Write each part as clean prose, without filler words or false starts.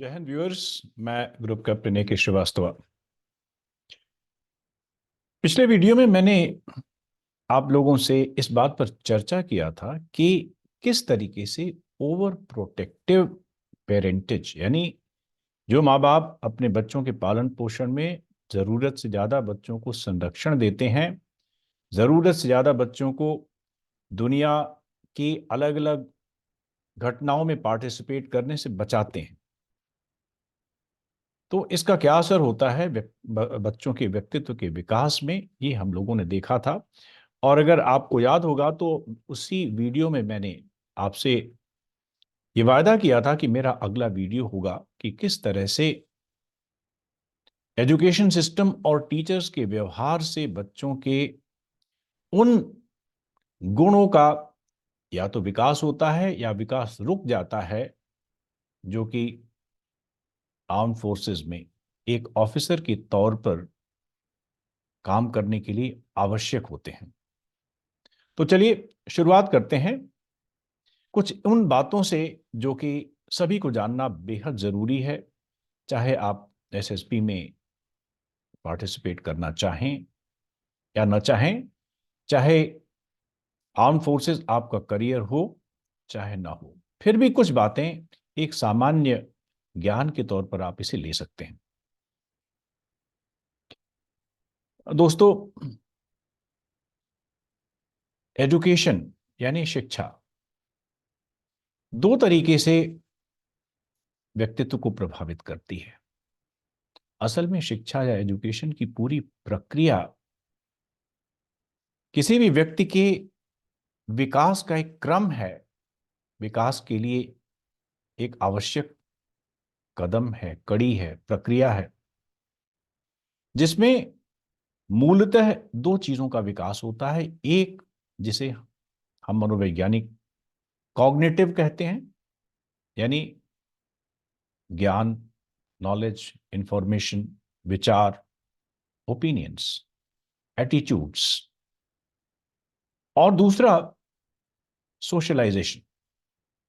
जय हिंद व्यूअर्स। मैं group captain ए के श्रीवास्तव। पिछले वीडियो में मैंने आप लोगों से इस बात पर चर्चा किया था कि किस तरीके से ओवर प्रोटेक्टिव पेरेंटेज यानी जो माँ बाप अपने बच्चों के पालन पोषण में ज़रूरत से ज़्यादा बच्चों को संरक्षण देते हैं, ज़रूरत से ज़्यादा बच्चों को दुनिया की अलग अलग घटनाओं में पार्टिसिपेट करने से बचाते हैं, तो इसका क्या असर होता है बच्चों के व्यक्तित्व के विकास में, ये हम लोगों ने देखा था। और अगर आपको याद होगा तो उसी वीडियो में मैंने आपसे ये वायदा किया था कि मेरा अगला वीडियो होगा कि किस तरह से एजुकेशन सिस्टम और टीचर्स के व्यवहार से बच्चों के उन गुणों का या तो विकास होता है या विकास रुक जाता है, जो कि आर्म फोर्सेस में एक ऑफिसर के तौर पर काम करने के लिए आवश्यक होते हैं। तो चलिए शुरुआत करते हैं कुछ उन बातों से जो कि सभी को जानना बेहद जरूरी है, चाहे आप एसएसपी में पार्टिसिपेट करना चाहें या न चाहें, चाहे आर्म फोर्सेस आपका करियर हो चाहे ना हो, फिर भी कुछ बातें एक सामान्य ज्ञान के तौर पर आप इसे ले सकते हैं। दोस्तों, एजुकेशन यानी शिक्षा दो तरीके से व्यक्तित्व को प्रभावित करती है। असल में शिक्षा या एजुकेशन की पूरी प्रक्रिया किसी भी व्यक्ति के विकास का एक क्रम है, विकास के लिए एक आवश्यक कदम है, कड़ी है, प्रक्रिया है, जिसमें मूलतः दो चीजों का विकास होता है। एक जिसे हम मनोवैज्ञानिक कॉग्निटिव कहते हैं, यानी ज्ञान, नॉलेज, इंफॉर्मेशन, विचार, ओपिनियंस, एटीट्यूड्स। और दूसरा सोशलाइजेशन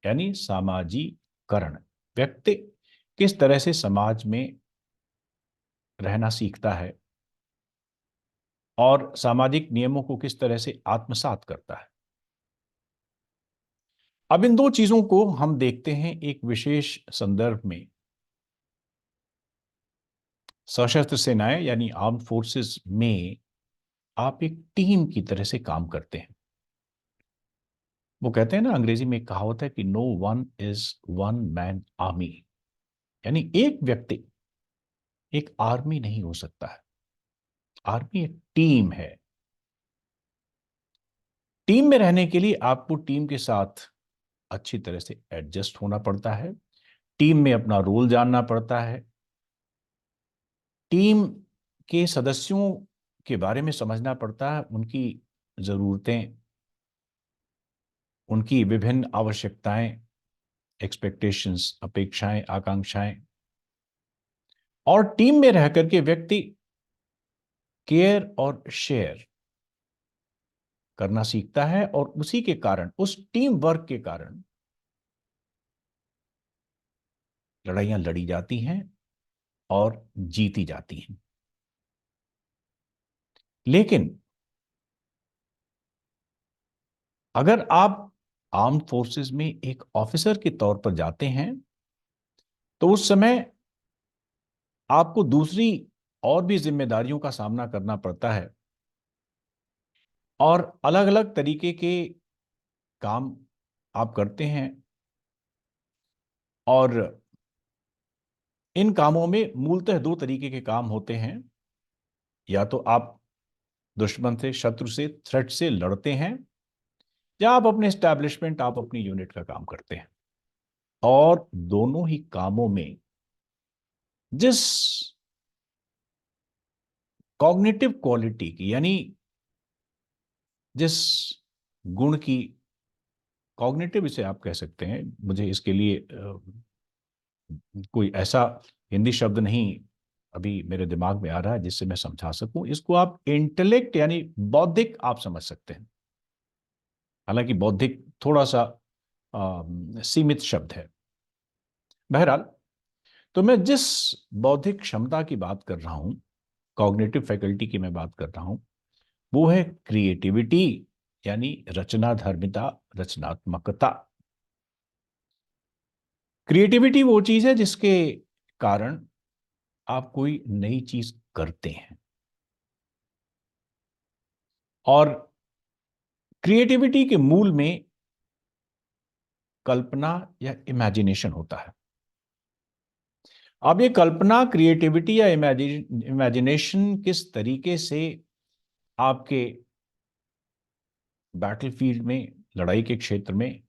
यानी सामाजिकरण। व्यक्ति किस तरह से समाज में रहना सीखता है और सामाजिक नियमों को किस तरह से आत्मसात करता है। अब इन दो चीजों को हम देखते हैं एक विशेष संदर्भ में। सशस्त्र सेनाएं यानी आर्म फोर्सेस में आप एक टीम की तरह से काम करते हैं। वो कहते हैं ना, अंग्रेजी में एक कहावत है कि no one is one man army, यानी एक व्यक्ति एक आर्मी नहीं हो सकता है। आर्मी एक टीम है। टीम में रहने के लिए आपको टीम के साथ अच्छी तरह से एडजस्ट होना पड़ता है, टीम में अपना रोल जानना पड़ता है, टीम के सदस्यों के बारे में समझना पड़ता है, उनकी जरूरतें, उनकी विभिन्न आवश्यकताएं, एक्सपेक्टेशंस, अपेक्षाएं, आकांक्षाएं। और टीम में रह करके व्यक्ति केयर और शेयर करना सीखता है, और उसी के कारण, उस टीम वर्क के कारण लड़ाइयां लड़ी जाती हैं और जीती जाती हैं। लेकिन अगर आप आर्म फोर्सेस में एक ऑफिसर के तौर पर जाते हैं तो उस समय आपको दूसरी और भी जिम्मेदारियों का सामना करना पड़ता है, और अलग अलग तरीके के काम आप करते हैं। और इन कामों में मूलतः दो तरीके के काम होते हैं। या तो आप दुश्मन से, शत्रु से, थ्रेट से लड़ते हैं, या आप अपने एस्टैब्लिशमेंट, आप अपनी यूनिट का काम करते हैं। और दोनों ही कामों में जिस कॉग्निटिव क्वालिटी की, यानी जिस गुण की, कॉग्निटिव इसे आप कह सकते हैं, मुझे इसके लिए कोई ऐसा हिंदी शब्द नहीं अभी मेरे दिमाग में आ रहा है जिससे मैं समझा सकूं। इसको आप इंटेलेक्ट यानी बौद्धिक आप समझ सकते हैं। हालांकि बौद्धिक थोड़ा सा सीमित शब्द है। बहरहाल, तो मैं जिस बौद्धिक क्षमता की बात कर रहा हूं, कॉग्निटिव फैकल्टी की मैं बात कर रहा हूं, वो है क्रिएटिविटी, यानी रचनाधर्मिता, रचनात्मकता। क्रिएटिविटी वो चीज है जिसके कारण आप कोई नई चीज करते हैं, और क्रिएटिविटी के मूल में कल्पना या इमेजिनेशन होता है। अब ये कल्पना, क्रिएटिविटी या इमेजिनेशन किस तरीके से आपके बैटलफील्ड में, लड़ाई के क्षेत्र में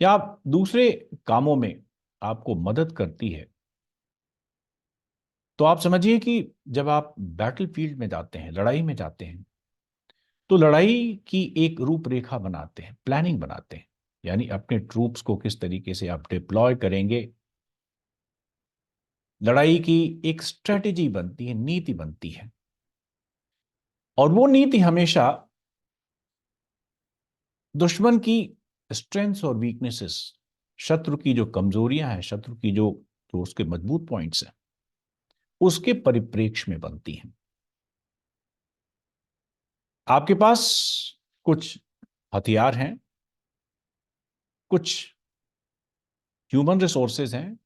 या आप दूसरे कामों में आपको मदद करती है, तो आप समझिए कि जब आप बैटलफील्ड में जाते हैं, लड़ाई में जाते हैं, तो लड़ाई की एक रूपरेखा बनाते हैं, प्लानिंग बनाते हैं, यानी अपने ट्रूप्स को किस तरीके से आप डिप्लॉय करेंगे। लड़ाई की एक स्ट्रेटेजी बनती है, नीति बनती है, और वो नीति हमेशा दुश्मन की स्ट्रेंथ्स और वीकनेसेस, शत्रु की जो कमजोरियां हैं, शत्रु की जो जो उसके मजबूत पॉइंट्स हैं, उसके परिप्रेक्ष्य में बनती हैं। आपके पास कुछ हथियार हैं, कुछ ह्यूमन रिसोर्सेज हैं।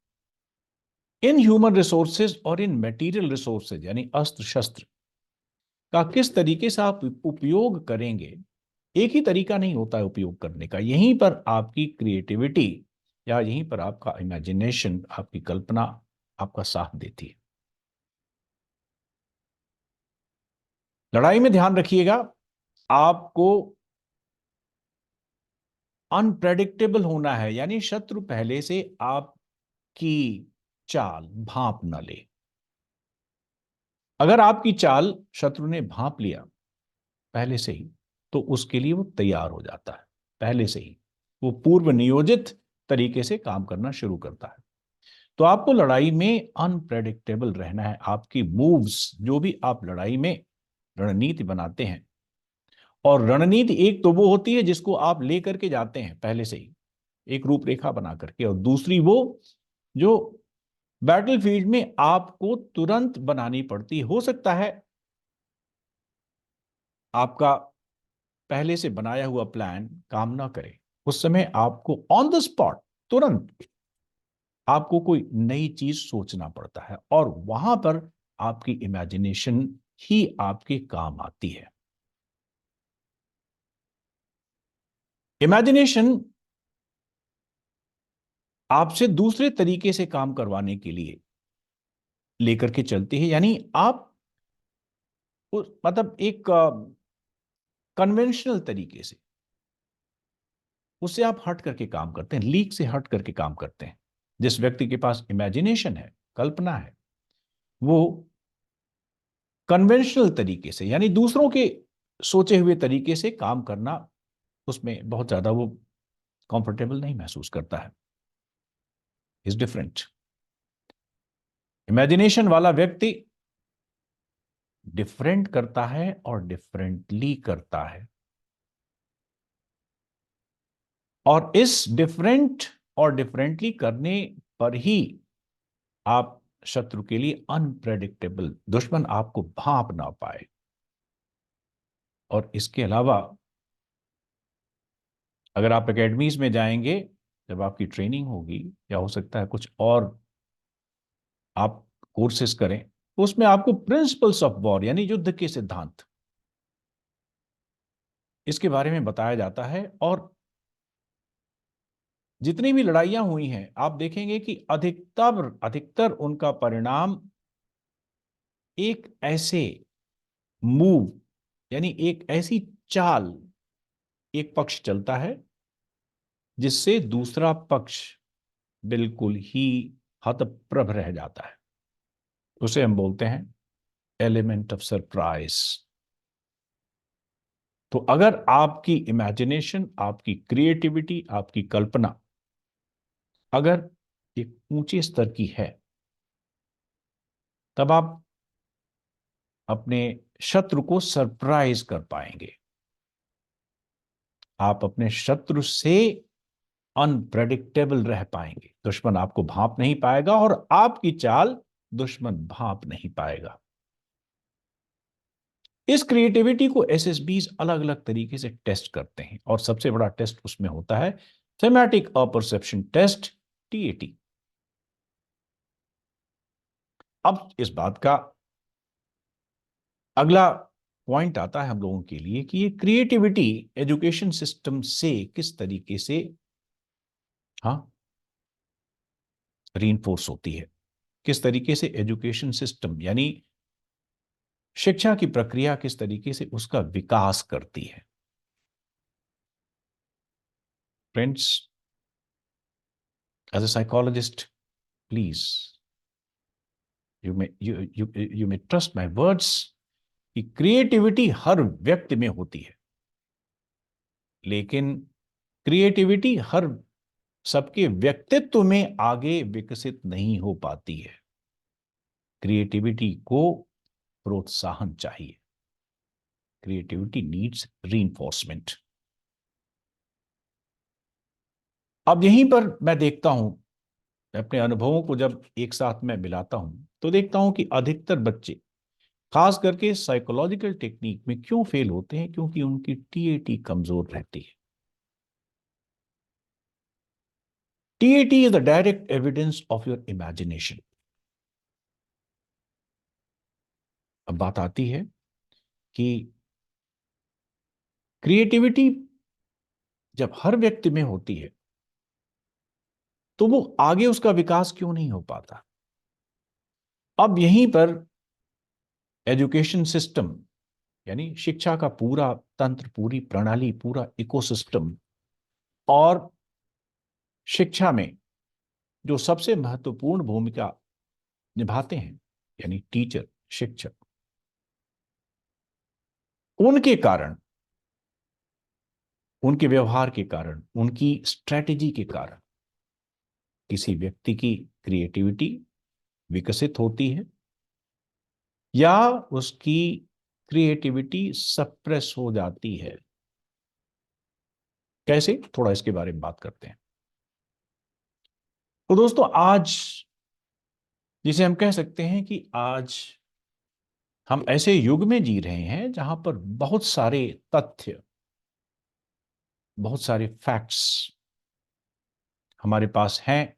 इन ह्यूमन रिसोर्सेज और इन मटेरियल रिसोर्सेज, यानी अस्त्र शस्त्र का किस तरीके से आप उपयोग करेंगे, एक ही तरीका नहीं होता है उपयोग करने का। यहीं पर आपकी क्रिएटिविटी या यहीं पर आपका इमेजिनेशन, आपकी कल्पना आपका साथ देती है। लड़ाई में ध्यान रखिएगा, आपको अनप्रेडिक्टेबल होना है, यानी शत्रु पहले से आपकी चाल भांप न ले। अगर आपकी चाल शत्रु ने भांप लिया पहले से ही, तो उसके लिए वो तैयार हो जाता है, पहले से ही वो पूर्व नियोजित तरीके से काम करना शुरू करता है। तो आपको लड़ाई में अनप्रेडिक्टेबल रहना है। आपकी मूव्स, जो भी आप लड़ाई में रणनीति बनाते हैं, और रणनीति एक तो वो होती है जिसको आप लेकर के जाते हैं पहले से ही एक रूपरेखा बना करके, और दूसरी वो जो बैटलफील्ड में आपको तुरंत बनानी पड़ती। हो सकता है आपका पहले से बनाया हुआ प्लान काम ना करे, उस समय आपको ऑन द स्पॉट, तुरंत आपको कोई नई चीज सोचना पड़ता है, और वहां पर आपकी इमेजिनेशन ही आपके काम आती है। इमेजिनेशन आपसे दूसरे तरीके से काम करवाने के लिए लेकर के चलती है, यानी आप मतलब एक कन्वेंशनल तरीके से उससे आप हट करके काम करते हैं, लीक से हट करके काम करते हैं। जिस व्यक्ति के पास इमेजिनेशन है, कल्पना है, वो कन्वेंशनल तरीके से, यानी दूसरों के सोचे हुए तरीके से काम करना, उसमें बहुत ज्यादा वो कंफर्टेबल नहीं महसूस करता है। Is different. इमेजिनेशन वाला व्यक्ति डिफरेंट करता है और डिफरेंटली करता है, और इस डिफरेंट और डिफरेंटली करने पर ही आप शत्रु के लिए अनप्रेडिक्टेबल, दुश्मन आपको भांप ना पाए। और इसके अलावा अगर आप एकेडमीज में जाएंगे, जब आपकी ट्रेनिंग होगी, या हो सकता है कुछ और आप कोर्सेज करें, तो उसमें आपको प्रिंसिपल्स ऑफ वॉर, यानी युद्ध के सिद्धांत, इसके बारे में बताया जाता है। और जितनी भी लड़ाइयां हुई हैं, आप देखेंगे कि अधिकतर अधिकतर उनका परिणाम एक ऐसे मूव, यानी एक ऐसी चाल एक पक्ष चलता है जिससे दूसरा पक्ष बिल्कुल ही हतप्रभ रह जाता है। उसे हम बोलते हैं एलिमेंट ऑफ सरप्राइज। तो अगर आपकी इमेजिनेशन, आपकी क्रिएटिविटी, आपकी कल्पना अगर एक ऊंचे स्तर की है, तब आप अपने शत्रु को सरप्राइज कर पाएंगे। आप अपने शत्रु से अनप्रेडिक्टेबल रह पाएंगे। दुश्मन आपको भांप नहीं पाएगा और आपकी चाल दुश्मन भांप नहीं पाएगा। इस क्रिएटिविटी को एसएसबीज अलग अलग तरीके से टेस्ट करते हैं और सबसे बड़ा टेस्ट उसमें होता है थेमेटिक अपरसेप्शन टेस्ट, टीएटी। अब इस बात का अगला पॉइंट आता है हम लोगों के लिए कि ये क्रिएटिविटी एजुकेशन सिस्टम से किस तरीके से हाँ रीइंफोर्स होती है, किस तरीके से एजुकेशन सिस्टम यानी शिक्षा की प्रक्रिया किस तरीके से उसका विकास करती है। Friends, as a psychologist, please you may trust my words कि क्रिएटिविटी हर व्यक्ति में होती है, लेकिन क्रिएटिविटी हर सबके व्यक्तित्व में आगे विकसित नहीं हो पाती है। क्रिएटिविटी को प्रोत्साहन चाहिए। Creativity needs reinforcement. अब यहीं पर मैं देखता हूं, अपने अनुभवों को जब एक साथ में मिलाता हूं तो देखता हूं कि अधिकतर बच्चे खास करके साइकोलॉजिकल टेक्निक में क्यों फेल होते हैं, क्योंकि उनकी टीएटी कमजोर रहती है। TAT is the direct evidence of your imagination. अब बात आती है कि क्रिएटिविटी जब हर व्यक्ति में होती है तो वो आगे उसका विकास क्यों नहीं हो पाता। अब यहीं पर एजुकेशन सिस्टम यानी शिक्षा का पूरा तंत्र, पूरी प्रणाली, पूरा इकोसिस्टम और शिक्षा में जो सबसे महत्वपूर्ण भूमिका निभाते हैं यानी टीचर, शिक्षक, उनके कारण, उनके व्यवहार के कारण, उनकी स्ट्रेटेजी के कारण किसी व्यक्ति की क्रिएटिविटी विकसित होती है या उसकी क्रिएटिविटी सप्रेस हो जाती है। कैसे, थोड़ा इसके बारे में बात करते हैं। तो दोस्तों, आज जिसे हम कह सकते हैं कि आज हम ऐसे युग में जी रहे हैं जहां पर बहुत सारे तथ्य, बहुत सारे फैक्ट्स हमारे पास हैं,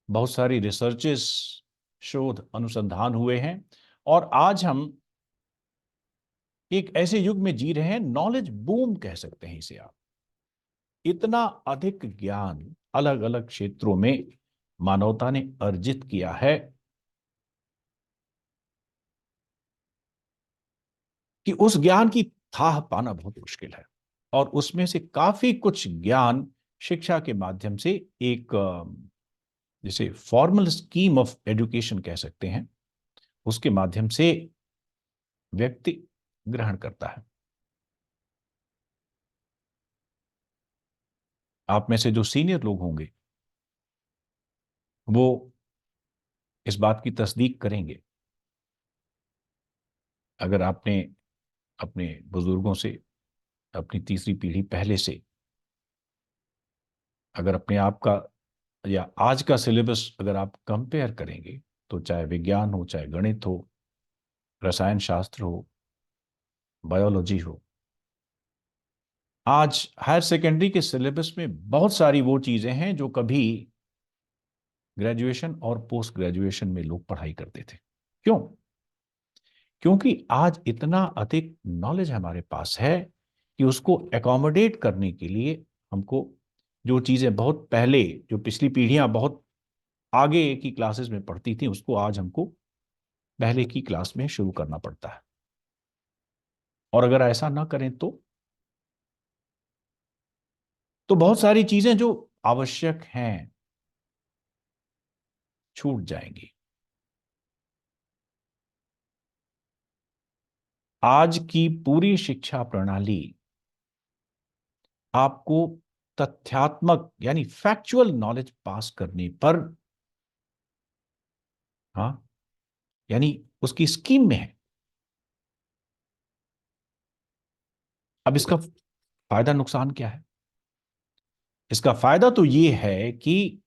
बहुत सारी रिसर्चेस, शोध अनुसंधान हुए हैं और आज हम एक ऐसे युग में जी रहे हैं, नॉलेज बूम कह सकते हैं इसे आप। इतना अधिक ज्ञान अलग अलग क्षेत्रों में मानवता ने अर्जित किया है कि उस ज्ञान की थाह पाना बहुत मुश्किल है और उसमें से काफी कुछ ज्ञान शिक्षा के माध्यम से एक जिसे फॉर्मल स्कीम ऑफ एजुकेशन कह सकते हैं, उसके माध्यम से व्यक्ति ग्रहण करता है। आप में से जो सीनियर लोग होंगे वो इस बात की तस्दीक करेंगे। अगर आपने अपने बुजुर्गों से, अपनी तीसरी पीढ़ी पहले से, अगर अपने आप का या आज का सिलेबस अगर आप कंपेयर करेंगे तो चाहे विज्ञान हो, चाहे गणित हो, रसायन शास्त्र हो, बायोलॉजी हो, आज हायर सेकेंडरी के सिलेबस में बहुत सारी वो चीजें हैं जो कभी ग्रेजुएशन और पोस्ट ग्रेजुएशन में लोग पढ़ाई करते थे। क्यों? क्योंकि आज इतना अधिक नॉलेज हमारे पास है कि उसको एकोमोडेट करने के लिए हमको जो चीजें बहुत पहले, जो पिछली पीढ़ियां बहुत आगे की क्लासेस में पढ़ती थी, उसको आज हमको पहले की क्लास में शुरू करना पड़ता है। और अगर ऐसा ना करें तो बहुत सारी चीजें जो आवश्यक हैं छूट जाएंगी। आज की पूरी शिक्षा प्रणाली आपको तथ्यात्मक यानी फैक्चुअल नॉलेज पास करने पर, हाँ, यानी उसकी स्कीम में है। अब इसका फायदा नुकसान क्या है? इसका फायदा तो ये है कि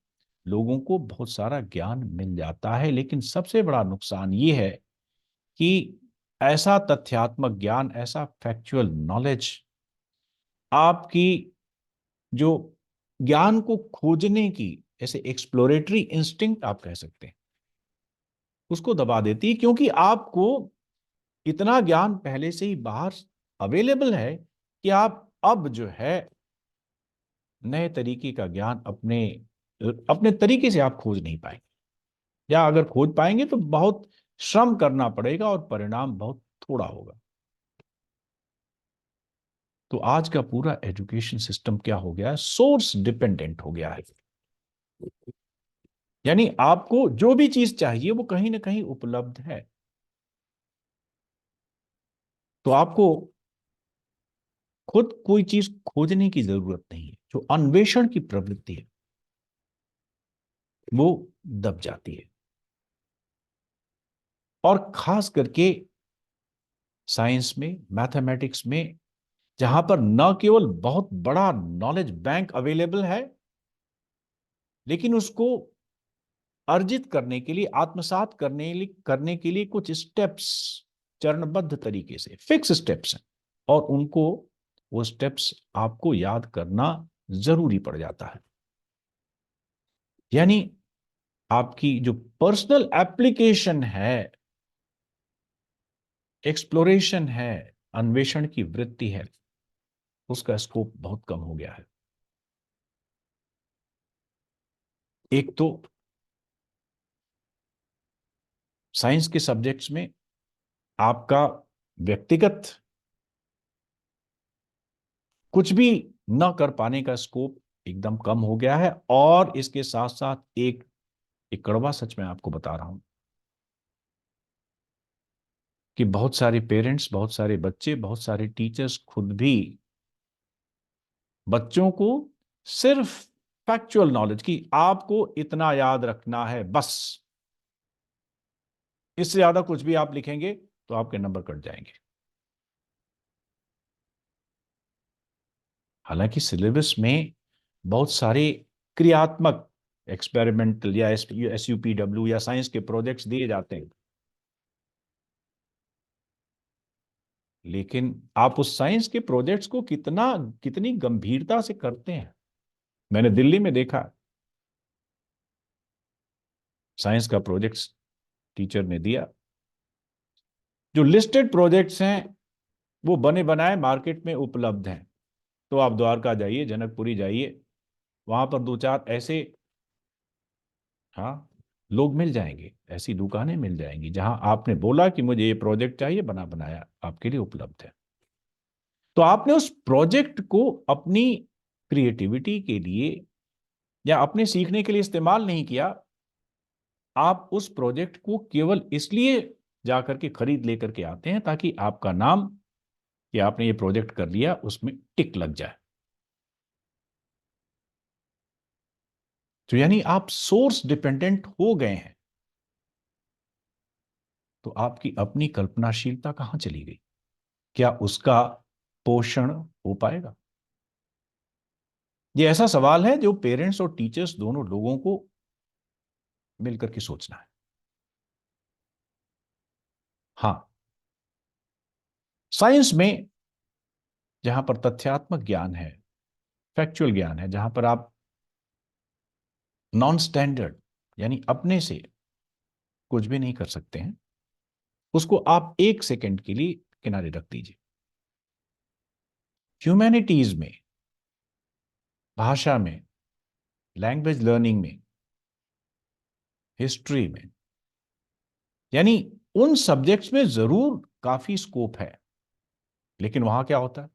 लोगों को बहुत सारा ज्ञान मिल जाता है, लेकिन सबसे बड़ा नुकसान ये है कि ऐसा तथ्यात्मक ज्ञान, ऐसा फैक्चुअल नॉलेज आपकी जो ज्ञान को खोजने की, ऐसे एक्सप्लोरेटरी इंस्टिंक्ट आप कह सकते हैं, उसको दबा देती है, क्योंकि आपको इतना ज्ञान पहले से ही बाहर अवेलेबल है कि आप अब जो है नए तरीके का ज्ञान अपने अपने तरीके से आप खोज नहीं पाएंगे, या अगर खोज पाएंगे तो बहुत श्रम करना पड़ेगा और परिणाम बहुत थोड़ा होगा। तो आज का पूरा एजुकेशन सिस्टम क्या हो गया है? सोर्स डिपेंडेंट हो गया है। यानी आपको जो भी चीज चाहिए वो कहीं ना कहीं उपलब्ध है, तो आपको खुद कोई चीज खोजने की जरूरत नहीं है। जो अन्वेषण की प्रवृत्ति है वो दब जाती है। और खास करके साइंस में, मैथमेटिक्स में, जहां पर न केवल बहुत बड़ा नॉलेज बैंक अवेलेबल है, लेकिन उसको अर्जित करने के लिए, आत्मसात करने के लिए कुछ स्टेप्स चरणबद्ध तरीके से, फिक्स स्टेप्स हैं, और उनको, वो स्टेप्स आपको याद करना जरूरी पड़ जाता है। यानी आपकी जो पर्सनल एप्लीकेशन है, एक्सप्लोरेशन है, अन्वेषण की वृत्ति है, उसका स्कोप बहुत कम हो गया है। एक तो साइंस के सब्जेक्ट्स में आपका व्यक्तिगत कुछ भी न कर पाने का स्कोप एकदम कम हो गया है। और इसके साथ साथ एक कड़वा सच मैं आपको बता रहा हूं कि बहुत सारे पेरेंट्स, बहुत सारे बच्चे, बहुत सारे टीचर्स खुद भी बच्चों को सिर्फ फैक्चुअल नॉलेज की, आपको इतना याद रखना है बस, इससे ज्यादा कुछ भी आप लिखेंगे तो आपके नंबर कट जाएंगे। हालांकि सिलेबस में बहुत सारे क्रियात्मक, एक्सपेरिमेंटल या SUPW या साइंस के प्रोजेक्ट्स दिए जाते हैं, लेकिन आप उस साइंस के प्रोजेक्ट्स को कितनी गंभीरता से करते हैं। मैंने दिल्ली में देखा, साइंस का प्रोजेक्ट्स टीचर ने दिया, जो लिस्टेड प्रोजेक्ट्स हैं वो बने बनाए मार्केट में उपलब्ध हैं। तो आप द्वारका जाइए, जनकपुरी जाइए, वहां पर दो चार ऐसे, हाँ, लोग मिल जाएंगे, ऐसी दुकानें मिल जाएंगी जहां आपने बोला कि मुझे ये प्रोजेक्ट चाहिए, बना बनाया आपके लिए उपलब्ध है। तो आपने उस प्रोजेक्ट को अपनी क्रिएटिविटी के लिए या अपने सीखने के लिए इस्तेमाल नहीं किया, आप उस प्रोजेक्ट को केवल इसलिए जाकर के खरीद लेकर के आते हैं ताकि आपका नाम, कि आपने ये प्रोजेक्ट कर लिया, उसमें टिक लग जाए। तो यानी आप सोर्स डिपेंडेंट हो गए हैं, तो आपकी अपनी कल्पनाशीलता कहां चली गई? क्या उसका पोषण हो पाएगा? ये ऐसा सवाल है जो पेरेंट्स और टीचर्स दोनों लोगों को मिलकर के सोचना है। हाँ, साइंस में जहां पर तथ्यात्मक ज्ञान है, फैक्चुअल ज्ञान है, जहां पर आप नॉन स्टैंडर्ड, यानी अपने से कुछ भी नहीं कर सकते हैं, उसको आप एक सेकंड के लिए किनारे रख दीजिए। ह्यूमैनिटीज में, भाषा में, लैंग्वेज लर्निंग में, हिस्ट्री में, यानी उन सब्जेक्ट्स में जरूर काफी स्कोप है, लेकिन वहां क्या होता है?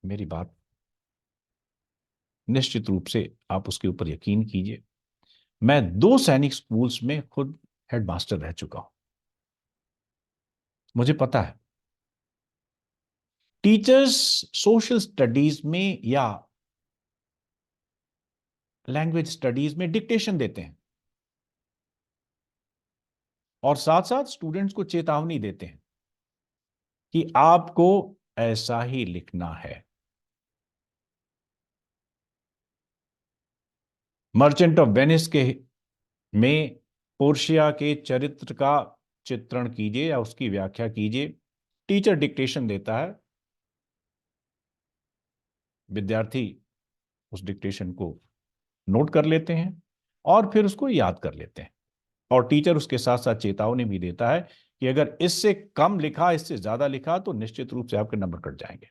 मेरी बात निश्चित रूप से आप उसके ऊपर यकीन कीजिए। मैं 2 सैनिक स्कूल्स में खुद हेडमास्टर रह चुका हूं, मुझे पता है टीचर्स सोशल स्टडीज में या लैंग्वेज स्टडीज में डिक्टेशन देते हैं, और साथ साथ स्टूडेंट्स को चेतावनी देते हैं कि आपको ऐसा ही लिखना है। मर्चेंट ऑफ वेनिस के में पोर्शिया के चरित्र का चित्रण कीजिए या उसकी व्याख्या कीजिए। टीचर डिक्टेशन देता है, विद्यार्थी उस डिक्टेशन को नोट कर लेते हैं और फिर उसको याद कर लेते हैं। और टीचर उसके साथ साथ चेतावनी भी देता है कि अगर इससे कम लिखा, इससे ज्यादा लिखा तो निश्चित रूप से आपके नंबर कट जाएंगे।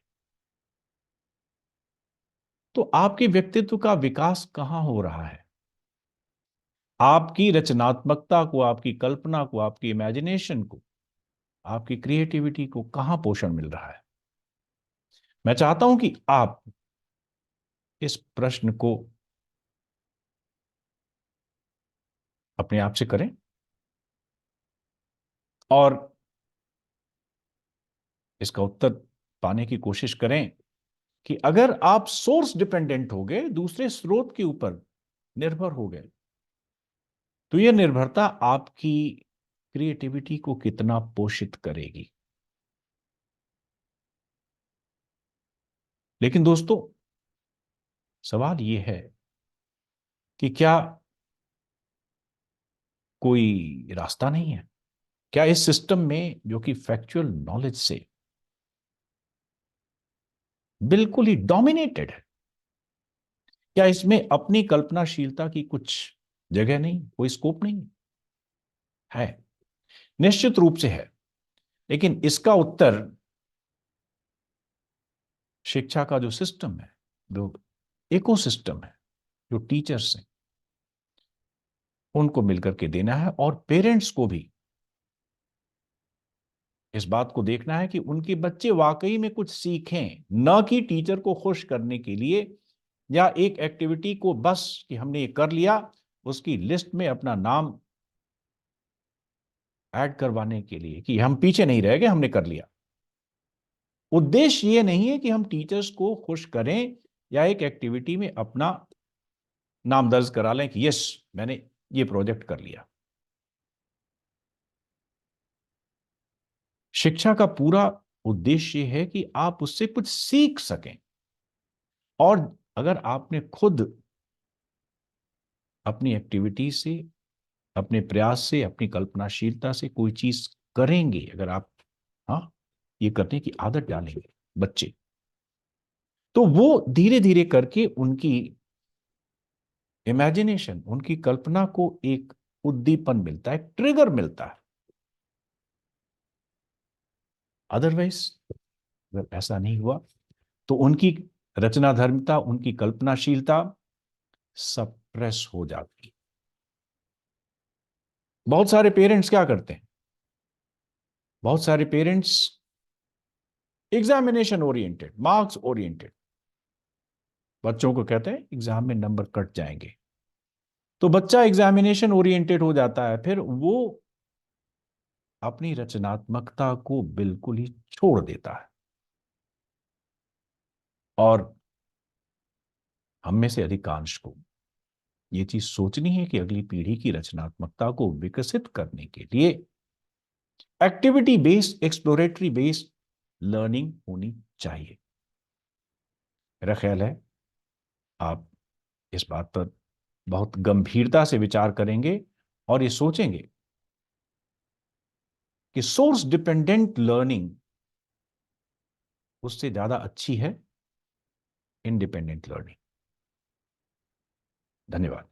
तो आपके व्यक्तित्व का विकास कहां हो रहा है? आपकी रचनात्मकता को, आपकी कल्पना को, आपकी इमेजिनेशन को, आपकी क्रिएटिविटी को कहां पोषण मिल रहा है? मैं चाहता हूं कि आप इस प्रश्न को अपने आप से करें और इसका उत्तर पाने की कोशिश करें कि अगर आप सोर्स डिपेंडेंट हो गए, दूसरे स्रोत के ऊपर निर्भर हो गए, तो यह निर्भरता आपकी क्रिएटिविटी को कितना पोषित करेगी। लेकिन दोस्तों, सवाल यह है कि क्या कोई रास्ता नहीं है? क्या इस सिस्टम में, जो कि फैक्चुअल नॉलेज से बिल्कुल ही डोमिनेटेड है, क्या इसमें अपनी कल्पनाशीलता की कुछ जगह नहीं, कोई स्कोप नहीं है? निश्चित रूप से है। लेकिन इसका उत्तर शिक्षा का जो सिस्टम है, जो इकोसिस्टम है, जो टीचर्स हैं, उनको मिलकर के देना है। और पेरेंट्स को भी इस बात को देखना है कि उनके बच्चे वाकई में कुछ सीखें, न कि टीचर को खुश करने के लिए या एक एक्टिविटी को बस कि हमने ये कर लिया उसकी लिस्ट में अपना नाम ऐड करवाने के लिए कि हम पीछे नहीं रह गए, हमने कर लिया। उद्देश्य ये नहीं है कि हम टीचर्स को खुश करें या एक एक्टिविटी में अपना नाम दर्ज करा लें कि यस, मैंने ये प्रोजेक्ट कर लिया। शिक्षा का पूरा उद्देश्य है कि आप उससे कुछ सीख सकें। और अगर आपने खुद अपनी एक्टिविटी से, अपने प्रयास से, अपनी कल्पनाशीलता से कोई चीज करेंगे, अगर आप हाँ ये करने की आदत डालेंगे बच्चे, तो वो धीरे धीरे करके उनकी इमेजिनेशन, उनकी कल्पना को एक उद्दीपन मिलता है, ट्रिगर मिलता है। अदरवाइज अगर ऐसा नहीं हुआ तो उनकी रचनाधर्मिता, उनकी कल्पनाशीलता सप्रेस हो जाती। बहुत सारे पेरेंट्स क्या करते हैं? बहुत सारे parents examination oriented, marks oriented, बच्चों को कहते हैं एग्जाम में नंबर कट जाएंगे। तो बच्चा एग्जामिनेशन ओरिएंटेड हो जाता है, फिर वो अपनी रचनात्मकता को बिल्कुल ही छोड़ देता है। और हम में से अधिकांश को ये चीज सोचनी है कि अगली पीढ़ी की रचनात्मकता को विकसित करने के लिए activity based, exploratory based learning होनी चाहिए। मेरा ख्याल है आप इस बात पर बहुत गंभीरता से विचार करेंगे और ये सोचेंगे कि सोर्स डिपेंडेंट लर्निंग उससे ज्यादा अच्छी है इंडिपेंडेंट लर्निंग। धन्यवाद।